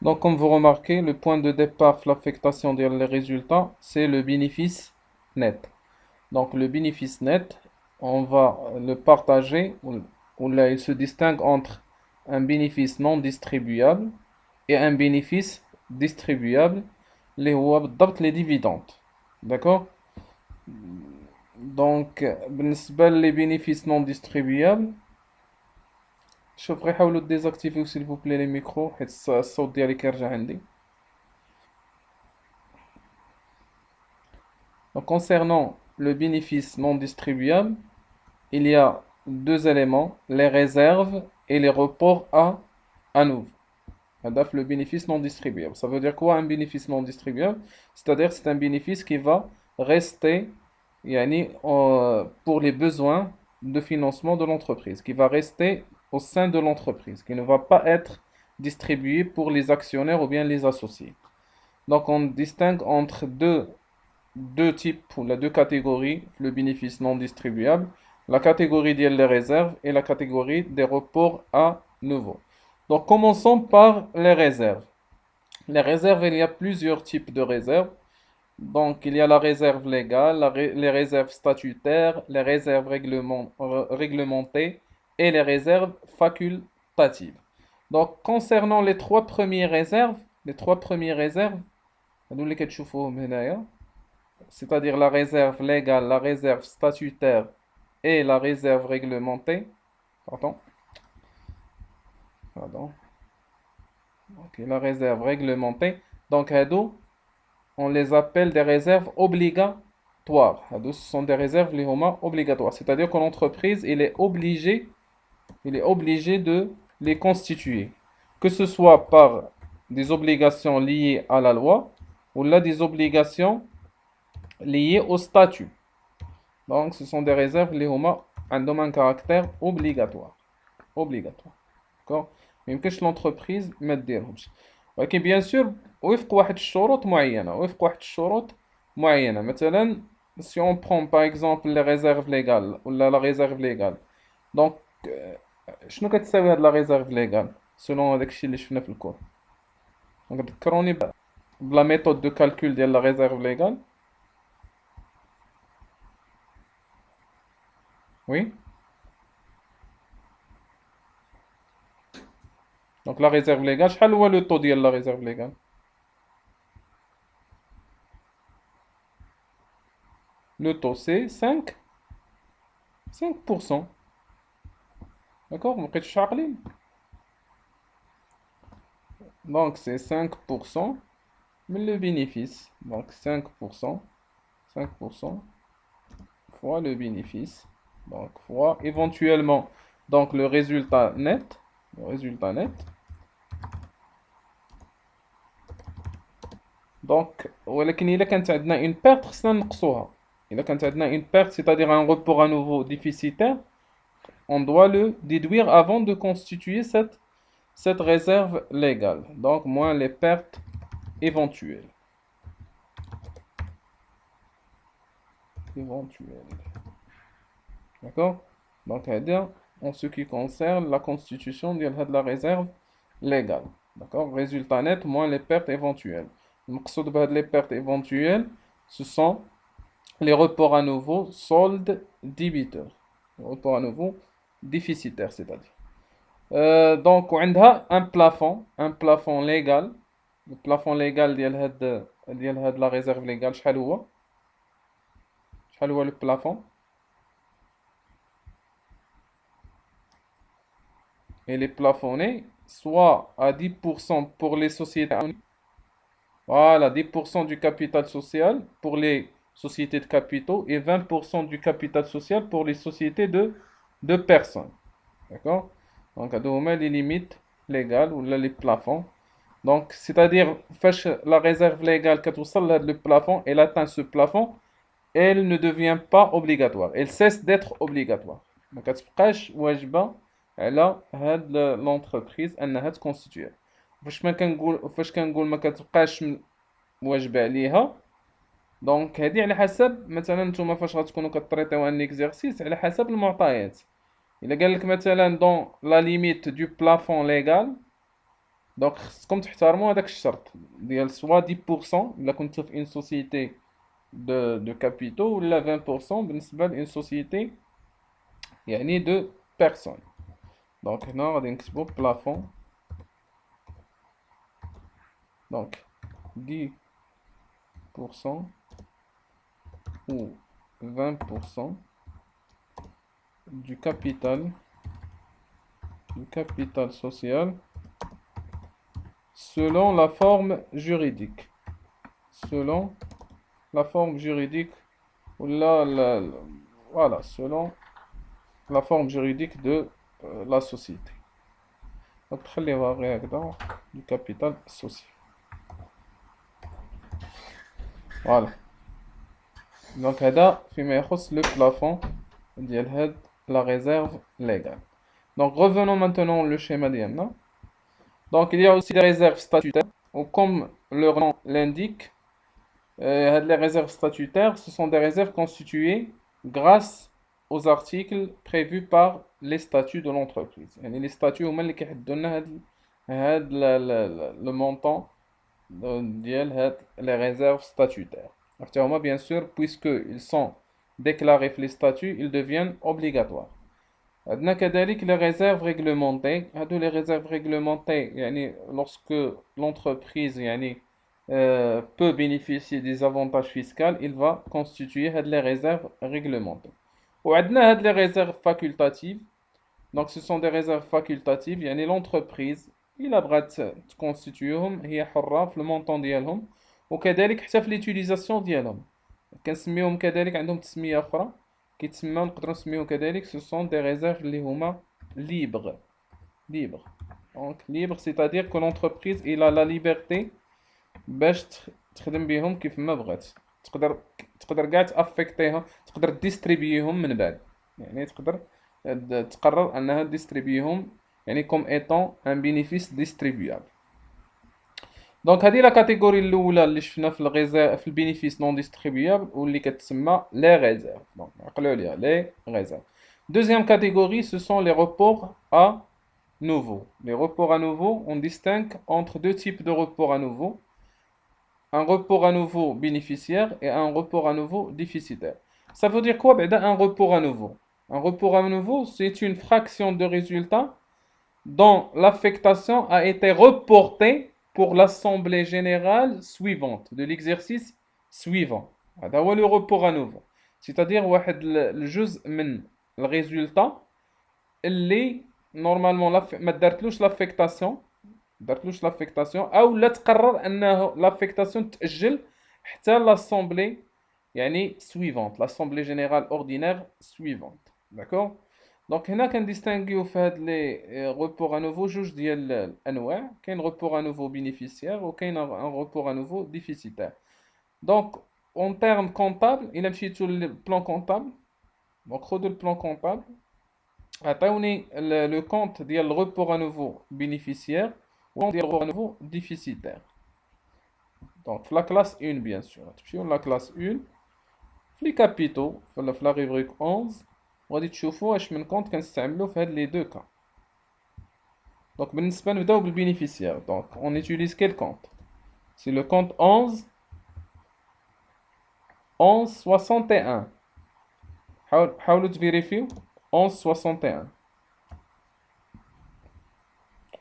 Donc, comme vous remarquez, le point de départ de l'affectation des résultats, c'est le bénéfice net. Donc, le bénéfice net, on va le partager, ou là, il se distingue entre un bénéfice non distribuable et un bénéfice distribuable, les dividendes. D'accord? Donc, بالنسبة les bénéfices non distribuables, شوف غير حاولوا désactiver s'il vous plaît les micros حيت الصوت ديالي كيرجع عندي. Donc, concernant le bénéfice non distribuable, il y a deux éléments, les réserves et les reports à nouveau. هدف le bénéfice non distribuable. Ça veut dire quoi un bénéfice non distribuable? C'est-à-dire c'est un bénéfice qui va rester يعني, pour les besoins de financement de l'entreprise, qui va rester au sein de l'entreprise, qui ne va pas être distribué pour les actionnaires ou bien les associés. Donc on distingue entre deux types, ou les deux catégories, le bénéfice non distribuable, la catégorie des réserves et la catégorie des reports à nouveau. Donc commençons par les réserves. Les réserves, il y a plusieurs types de réserves. Donc il y a la réserve légale, les réserves statutaires, les réserves réglementées et les réserves facultatives. Donc concernant les trois premières réserves, هادو اللي كتشوفوهم هنايا c'est-à-dire la réserve légale, la réserve statutaire et la réserve réglementée. Pardon. Pardon. Ok, la réserve réglementée. Donc, on les appelle des réserves obligatoires. Ce sont des réserves obligatoires. C'est-à-dire que l'entreprise, il est obligé de les constituer. Que ce soit par des obligations liées à la loi ou là des obligations liées au statut. Donc, ce sont des réserves اللي هما عندهم un caractère obligatoire. Obligatoire. D'accord? ما يمكنش l'entreprise ما ديرهمش. ولكن bien sûr وفق واحد الشروط معينة. وفق واحد الشروط معينة. مثلا si on prend par exemple les réserves légales ولا la réserve légale. Donc شنو كتساوي هاد la réserve légale selon هذاك الشيء اللي شفنا في الكور. Donc تذكروني بلا méthode de calcul ديال la réserve légale. Oui? Donc la réserve légale, شحال هو le taux ديال la réserve légale? Le taux c'est 5%. D'accord? ما بقيتوش عاقلين. Donc c'est 5% mais le bénéfice. Donc 5%, 5% fois le bénéfice. Donc fois éventuellement donc le résultat net. Le résultat net. Donc ولكن إلا كانت عندنا une perte خصنا نقصوها. إلا كانت عندنا une perte c'est-à-dire un report à nouveau déficitaire, on doit le déduire avant de constituer cette réserve légale. Donc, moins les pertes éventuelles. Éventuelles. D'accord? Donc, en ce qui concerne la constitution de la réserve légale. D'accord? Résultat net moins les pertes éventuelles. Les pertes éventuelles, ce sont les reports à nouveau soldes débiteurs. Report à nouveau déficitaire, c'est-à-dire. Donc وعندها un plafond légal. Le plafond légal ديال هاد la réserve légale شحال هو le plafond. Il est plafonné soit à 10% pour les sociétés anonymes. Voilà, 10% du capital social pour les sociétés de capitaux et 20% du capital social pour les sociétés de personnes. D'accord? Donc, à les limites légales ou là, les plafonds. Donc, c'est-à-dire, la réserve légale, quand on le plafond, elle atteint ce plafond, elle ne devient pas obligatoire. Elle cesse d'être obligatoire. Donc, كتبقاش واجبة على هاد l'entreprise أنها تكونستيتوي. فاش كنقول ما كتبقاش واجبة عليها، دونك هادي على حسب مثلا نتوما فاش غتكونوا كطريطيو ان اكزرسيس على حسب المعطيات. إلا قال لك مثلا دون لا ليميت دو بلافون ليغال دونك خصكم تحترموا هذاك الشرط ديال سوا 10% الا كنتو في اون سوسيتي دو كابيتو ولا 20% بالنسبه لأون سوسيتي يعني دو بيرسون. دونك هنا غادي نكتبو بلافون. دونك 10% ou 20% du capital social selon la forme juridique. Selon la forme juridique ou voilà, selon la forme juridique de la société. Donc, خليها غير هكذا du capital social. Voilà. Donc, هذا فيما يخص le plafond ديال هاد la réserve légale. Donc, revenons maintenant au schéma ديالنا. Donc, il y a aussi des réserves statutaires, ou comme leur nom l'indique, les réserves statutaires, ce sont des réserves constituées grâce aux articles prévus par les statuts de l'entreprise. يعني les statuts هما اللي كيحددوا لنا هاد le montant ديال هاد les réserves statutaires. حتى هما bien sûr, puisqu'ils sont déclarés في les statuts, ils deviennent obligatoires. عندنا كذلك les réserves réglementées. هادو les réserves réglementées يعني lorsque l'entreprise يعني peut bénéficier des avantages fiscaux, il va constituer les réserves réglementées. وعندنا les réserves facultatives. Donc ce sont des réserves facultatives يعني l'entreprise إلا بغات تكونستيتيوهم هي حرة في المونطون ديالهم وكذلك حتى في ليتيليزاسيون ديالهم. كنسميوهم كذلك عندهم تسمية أخرى كيتسمى نقدروا نسميوهم كذلك ce sont des réserves اللي هما libres. Donc libre c'est-à-dire que l'entreprise il a la liberté باش تخدم بيهم كيف ما بغات. تقدر كاع تافيكتيهم تقدر ديستريبيهم من بعد يعني تقدر تقرر انها ديستريبيهم يعني كوم ايتون ان بينيفيس ديستريبيابل. دونك هذه لا كاتيجوري الاولى اللي شفنا في الغيزير في البينيفيس نون ديستريبيابل واللي كتسمى لي ريزيرف. دونك عقلوا ليها لي ريزيرف. Deuxième catégorie, ce sont les reports à nouveau. Les reports à nouveau, on distingue entre deux types de reports à nouveau. Un report à nouveau bénéficiaire et un report à nouveau déficitaire. Ça veut dire quoi un report à nouveau? Un report à nouveau, c'est une fraction de résultat dont l'affectation a été reportée pour l'assemblée générale suivante de l'exercice suivant. هذا هو le report à nouveau. C'est-à-dire واحد الجزء من الريزولتا اللي نورمالمون ما دارتلوش l'affectation درتلوش لافيكتاسيون او لا تقرر انه لافيكتاسيون تاجل حتى لاسامبلي يعني سويفونت لاسامبلي جينيرال اوردينير سويفونت. داكور. دونك هنا كنديستانغيو في هاد لي روبور ا نوفو جوج ديال الانواع. كاين روبور ا نوفو بينيفيسيير وكاين ان روبور ا نوفو ديفيسيتير. دونك اون تيرم كونطابل الا مشيتو للبلان كونطابل دونك خذوا البلان كونطابل عطيوني لو كونت ديال الروبور ا نوفو بينيفيسيير on dit à nouveau déficitaire. Donc, la classe 1, bien sûr. La classe 1, les capitaux, la rubrique 11, on va dire que je me compte qu'on s'améliore les deux cas. Donc, le bénéficiaire. Donc, on utilise quel compte? C'est le compte 11, 1161. How to vérifier? 1161.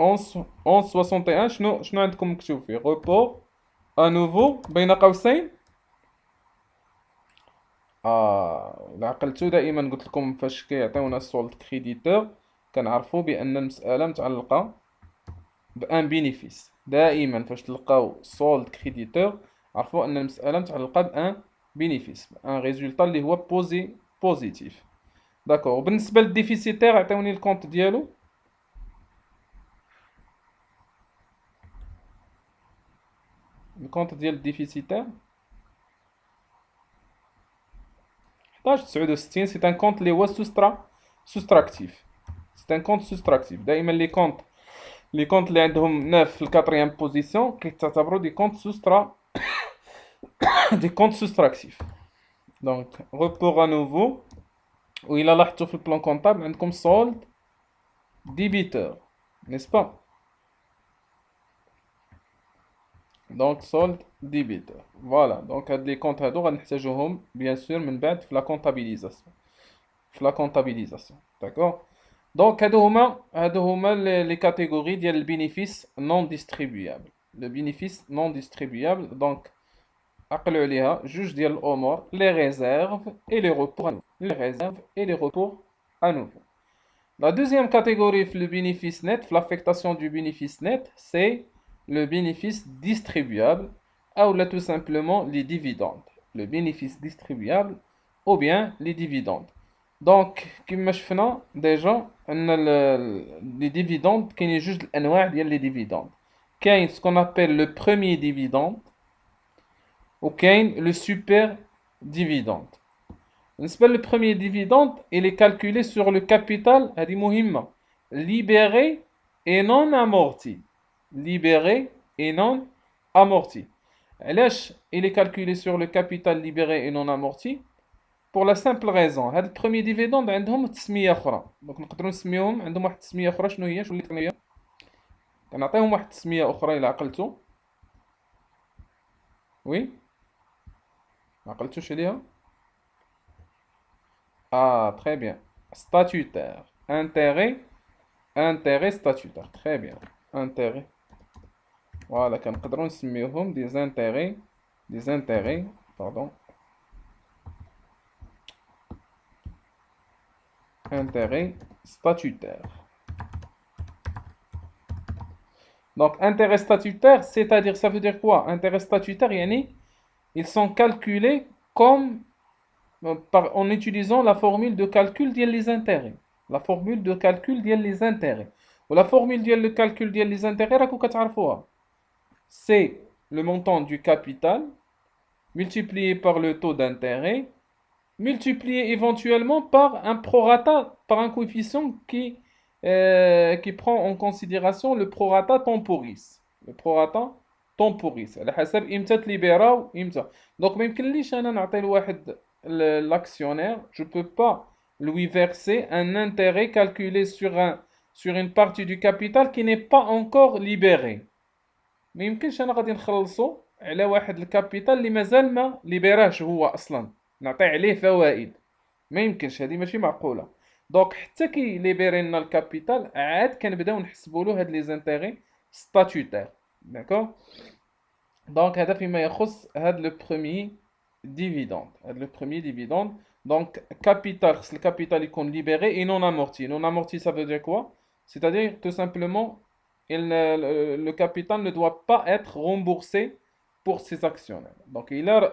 1161 شنو عندكم مكتوب فيه؟ report à nouveau بين قوسين. إلا عقلتو دائما قلت لكم فاش كيعطيونا سولد كريديتور كنعرفوا بأن المسألة متعلقة بأن بينيفيس. دائما فاش تلقاو سولد كريديتور عرفوا أن المسألة متعلقة بأن بينيفيس بأن ريزولتا اللي هو بوزيتيف. داكور. بالنسبة للديفيسيتير عطيوني الكونت ديالو. الكونت ديال الديفيسيتير 1169 سي ان كونت اللي هو سوستراكتيف. سي ان كونت سوستراكتيف. دائما لي كونت اللي عندهم 9 في الكاتريام بوزيسيون كيتعتبروا دي كونت دي كونت سوستراكتيف. دونك report à nouveau وإلا لاحظتوا في البلان كونطابل عندكم solde débiteur نيسبا. Donc solde débiteur. Voilà. Donc les comptes هادو غنحتاجوهم bien sûr من بعد في la comptabilisation. في la comptabilisation. D'accord? Donc هادو هما les catégories ديال البينيفيس non distribuable. Le bénéfice non distribuable. Donc عقلوا عليها جوج ديال الامور les réserves et les recours à nouveau. Les réserves et les recours à nouveau. La deuxième catégorie, le bénéfice net, l'affectation du bénéfice net, c'est le bénéfice distribuable, ou là tout simplement les dividendes. Le bénéfice distribuable ou bien les dividendes. Donc, comme je fais déjà, les dividendes, il y a juste les dividendes. Il y a ce qu'on appelle le premier dividende ou le super dividende. Le premier dividende, il est calculé sur le capital libéré et non amorti. Libéré et non amorti. Il est calculé sur le capital libéré et non amorti pour la simple raison. Le premier dividende, عندهم تسمية أخرى. Donc نقدروا نسميهم عندهم واحد التسمية أخرى. شنو هي؟ شنو هي؟ كنعطيهم واحد التسمية أخرى إلا عقلتوا. وي؟ ما عقلتوش عليها؟ Ah, très bien. Statutaire. Intérêt. Intérêt statutaire. Très bien. Intérêt. Voilà, كنقدروا نسميوهم des intérêts. Des intérêts. Pardon. Intérêt statutaire. Donc, intérêt statutaire, c'est-à-dire, ça veut dire quoi? Intérêt statutaire, ils sont calculés comme en utilisant la formule de calcul des intérêts. La formule de calcul des intérêts. Ou la formule de calcul des intérêts, راكو كتعرفوها. C'est le montant du capital multiplié par le taux d'intérêt multiplié éventuellement par un prorata, par un coefficient qui prend en considération le prorata temporis. Le prorata temporis. على حسب إمتى تليبيراو إمتى. Donc ما يمكنليش أنا نعطي لواحد l'actionnaire, je peux pas lui verser un intérêt calculé sur une partie du capital qui n'est pas encore libérée. ما يمكنش أنا غادي نخلصو على واحد الكابيتال اللي مازال ما ليبيراش هو أصلا. نعطي عليه فوائد ما يمكنش هذه ماشي معقوله دونك حتى كي ليبيري لنا الكابيتال عاد كنبداو نحسبوا له هاد لي زانتيغي ستاتوتير داكوغ دونك هذا فيما يخص هاد لو بروميي ديفيدوند هاد لو بروميي ديفيدوند دونك كابيتال خص الكابيتال يكون ليبيري اي نون امورتي نون امورتي ça veut dire quoi c'est-à-dire tout simplement le capital ne doit pas être remboursé pour ses actionnaires. Donc,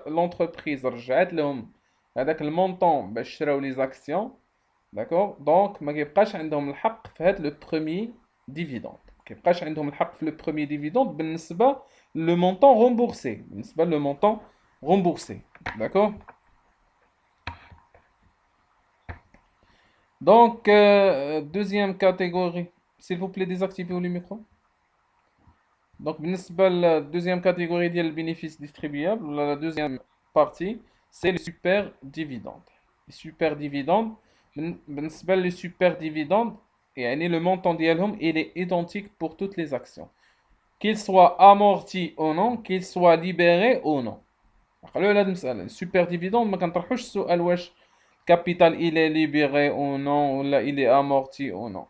l'entreprise رجعت لهم هذاك المونطون باش شراو لي زاكسيون داكوغ دونك ما كيبقاش عندهم الحق في هذا لو بروميي ديفيدوند ما كيبقاش عندهم الحق في لو بروميي ديفيدوند بالنسبه لو مونطون رومبورسي بالنسبه لو مونطون رومبورسي داكوغ دونك deuxième catégorie s'il vous plaît désactivez le micro. Donc, la deuxième catégorie de bénéfices distribuables, la deuxième partie, c'est les super dividendes. Les super dividendes, les super dividendes, et le montant d'ILHOM, il est identique pour toutes les actions. Qu'ils soient amortis ou non, qu'ils soient libérés ou non. Le super dividende, ما كنطرحوش السؤال واش capital il est libéré ou non, ou là il est amorti ou non.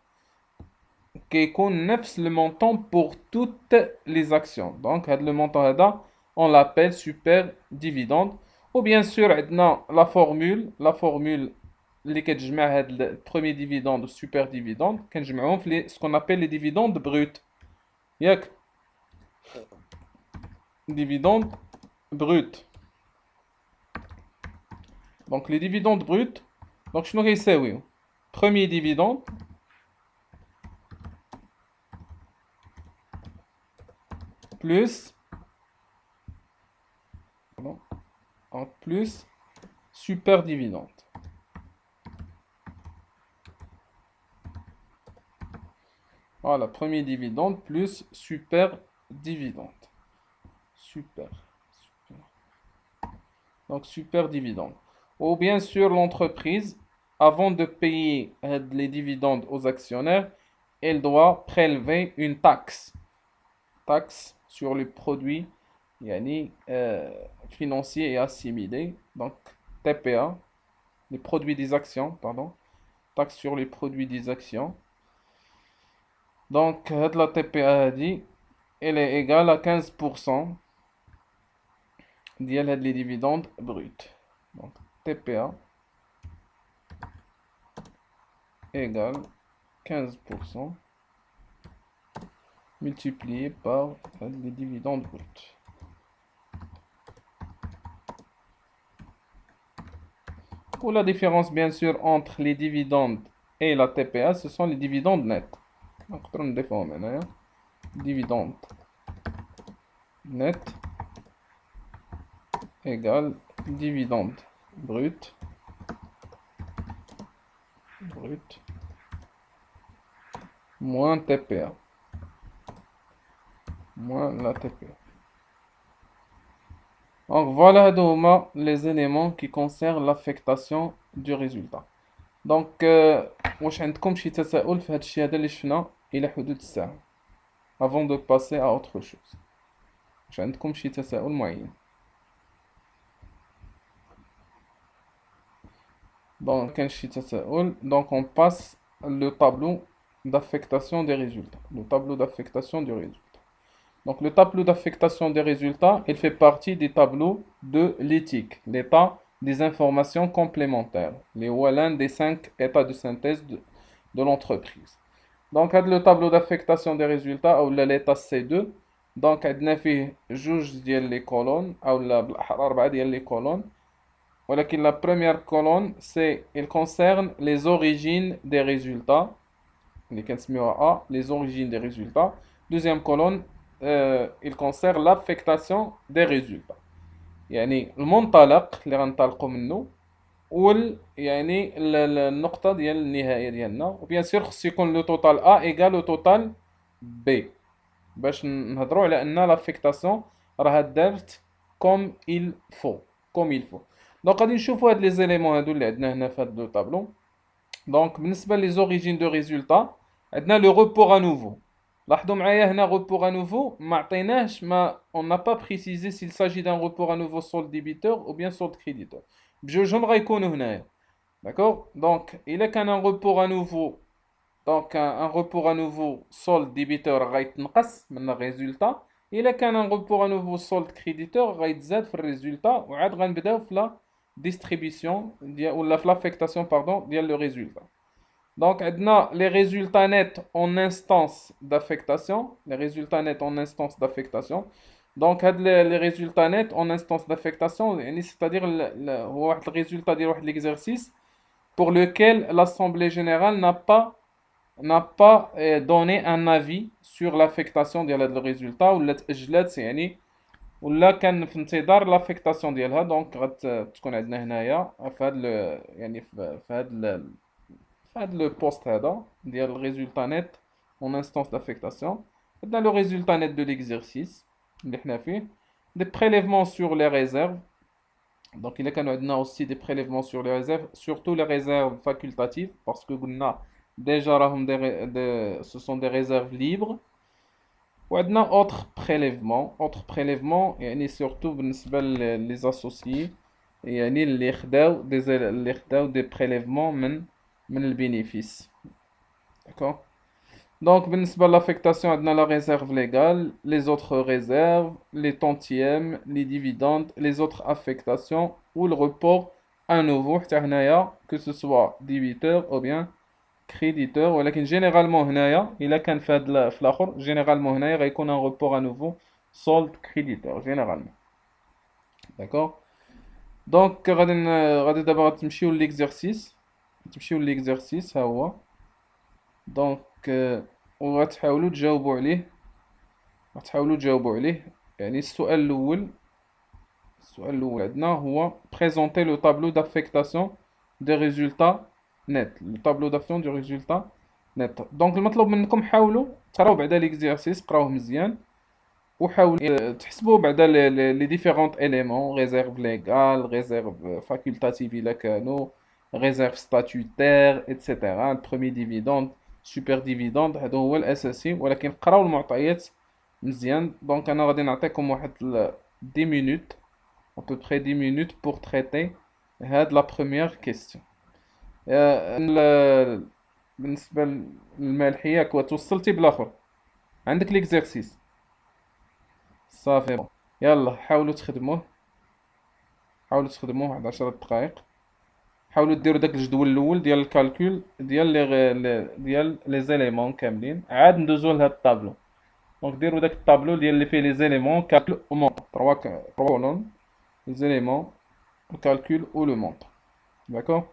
كيكون نفس le montant pour toutes les actions. Donc le montant هذا on l'appelle super dividende. Ou bien sûr عندنا la formule اللي كتجمع هاد le premier dividende و super dividende كنجمعوهم في ce qu'on appelle les dividendes bruts. ياك dividendes bruts. Donc les dividendes bruts donc شنو كيساويو premier dividende plus super dividende. Voilà, premier dividende plus super dividende. Super. Donc super dividende. Ou bien sûr l'entreprise, avant de payer les dividendes aux actionnaires, elle doit prélever une taxe. Taxe sur les produits يعني financier et assimilé. Donc TPA, les produits des actions, pardon, taxe sur les produits des actions. Donc la TPA dit, elle est égale à 15% ديال هاد les dividendes bruts. Donc TPA égale 15% multiplié par les dividendes bruts. Pour la différence, bien sûr, entre les dividendes et la TPA, ce sont les dividendes nets. Donc, on défend maintenant. Dividende net égale dividende brut moins TPA moins la TPA. Donc voilà donc les éléments qui concernent l'affectation du résultat. Donc واش عندكم شي تساؤل في هذا الشيء هذا اللي شفنا الى حدود الساعة avant de passer à autre chose. واش عندكم شي تساؤل معين؟ Donc كان شي تساؤل donc on passe le tableau d'affectation des résultats. Le tableau d'affectation du résultat. Donc le tableau d'affectation des résultats, il fait partie des tableaux de l'éthique, l'état des informations complémentaires, les l'un des 5 états de synthèse de l'entreprise. Donc le tableau d'affectation des résultats, ou l'état C2, donc on a fait جوج ديال les colonnes, ou بالأحرى ديال les colonnes. ولكن la première colonne, il concerne les origines des résultats. اللي كنسميوها A, les origines des résultats. Deuxième colonne, il concerne l'affectation des résultats. يعني المنطلق اللي غنطلقوا منه يعني النقطة ديال النهاية ديالنا. وبيان سور خص يكون لو توتال A égal au total B باش نهضروا على ان l'affectation راها دارت comme il faut. دونك غادي نشوفوا هاد لي زيليمون هادو اللي عندنا هنا في هاد لو طابلو. دونك بالنسبة لي زوريجين دو ريزولتا عندنا لو report à nouveau. لاحظوا معايا هنا report à nouveau ما عطيناهش on n'a pas précisé s'il s'agit d'un report à nouveau solde débiteur ou bien solde créditeur. بجوجهم غيكونوا هنايا. D'accord? Donc إلا كان un report à nouveau donc un report à nouveau solde débiteur غيتنقص من الريزولتا. إلا كان un report à nouveau solde créditeur غيتزاد في الريزولتا وعاد غنبداو في لا distribution ديال ولا في l'affectation pardon ديال le résultat. Donc, maintenant, les résultats nets en instance d'affectation. Les résultats nets en instance d'affectation. Donc, les résultats nets en instance d'affectation, c'est-à-dire le résultat de l'exercice pour lequel l'Assemblée générale n'a pas donné un avis sur l'affectation de le résultat ou ولا كان في انتظار l'affectation ديالها. دونك غتكون عندنا هنايا في هذا يعني في هذا le poste هذا ديال الريزولتا نت en instance d'affectation. عندنا le résultat net de l'exercice اللي حنا فيه des prélèvements sur les réserves. Donc il كانوا عندنا aussi des prélèvements sur les réserves, surtout les réserves facultatives parce que قلنا déjà راهم ce sont des réserves libres. وعندنا autres prélèvements يعني surtout بالنسبة les associés يعني اللي خداو des prélèvements من البينيفيس. D'accord? Donc بالنسبة l'affectation عندنا la réserve légale, les autres réserves, les tantièmes, les dividendes, les autres affectations ou le report à nouveau حتى هنايا que ce soit débiteur ou bien créditeur. ولكن généralement هنايا إلا كان في هاد في الآخر généralement هنايا غيكون un report à nouveau solde créditeur généralement. D'accord? Donc غادي دابا تمشيو l'exercice ها هو. دونك وغتحاولوا تجاوبوا عليه. يعني السؤال الأول عندنا هو présenter le tableau d'affectation des résultats nets. Le tableau d'affectation du résultat net. دونك المطلوب منكم حاولوا تقراو بعدا l'exercice، قراوه مزيان وحاولوا تحسبوا بعدا les différents éléments، réserve légale، réserve facultative إلا كانوا، réserve statutaire etc. le premier dividende، super dividende، هذا هو الأساسي. ولكن قراو المعطيات مزيان. دونك أنا غادي نعطيكم واحد 10 minutes, à peu près 10 minutes pour traiter la première question. بالنسبة للمالحية ياك توصلتي بالآخر عندك ليكزارسيس صافي بون. يلا حاولوا تخدموه واحد 10 دقائق. حاولوا ديروا داك الجدول الاول ديال الكالكول ديال لي زيليمون كاملين، عاد ندوزو لهاد الطابلو. دونك ديروا داك الطابلو ديال اللي فيه لي زيليمون كالكول او مونط، 3 كولون، لي زيليمون الكالكول او لو مونط. داكور.